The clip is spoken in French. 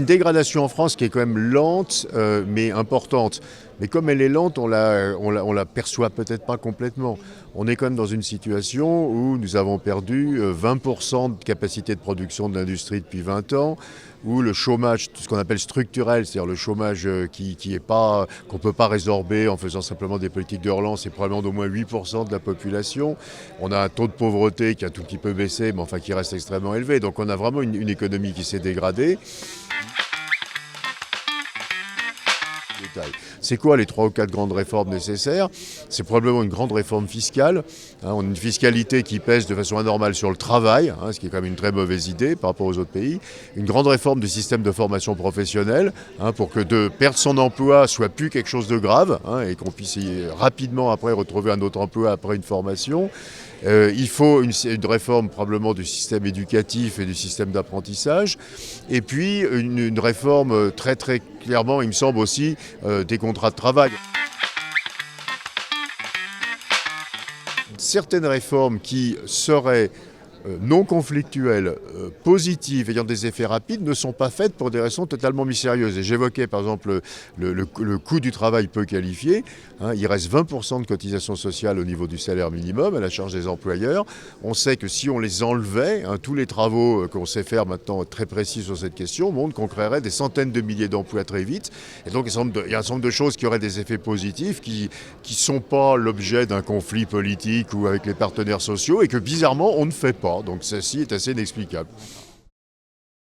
une dégradation en France qui est quand même lente, mais importante. Mais comme elle est lente, on la perçoit peut-être pas complètement. On est quand même dans une situation où nous avons perdu 20% de capacité de production de l'industrie depuis 20 ans, où le chômage, tout ce qu'on appelle structurel, c'est-à-dire le chômage qu'on ne peut pas résorber en faisant simplement des politiques de relance, c'est probablement d'au moins 8% de la population. On a un taux de pauvreté qui a un tout petit peu baissé, mais enfin qui reste extrêmement élevé. Donc on a vraiment une économie qui s'est dégradée. C'est quoi les 3 ou 4 grandes réformes nécessaires? C'est probablement une grande réforme fiscale. On a une fiscalité qui pèse de façon anormale sur le travail, ce qui est quand même une très mauvaise idée par rapport aux autres pays. Une grande réforme du système de formation professionnelle, pour que de perdre son emploi soit plus quelque chose de grave, et qu'on puisse rapidement après retrouver un autre emploi après une formation. Il faut une réforme probablement du système éducatif et du système d'apprentissage. Et puis une réforme très très clairement, il me semble aussi, des contrats de travail. Certaines réformes qui seraient non conflictuelles, positives, ayant des effets rapides, ne sont pas faites pour des raisons totalement mystérieuses. Et j'évoquais par exemple le coût du travail peu qualifié. Il reste 20% de cotisation sociale au niveau du salaire minimum à la charge des employeurs. On sait que si on les enlevait, tous les travaux qu'on sait faire maintenant très précis sur cette question montrent qu'on créerait des centaines de milliers d'emplois très vite. Et donc il y a un certain nombre de choses qui auraient des effets positifs qui ne sont pas l'objet d'un conflit politique ou avec les partenaires sociaux et que bizarrement on ne fait pas. Donc ceci est assez inexplicable.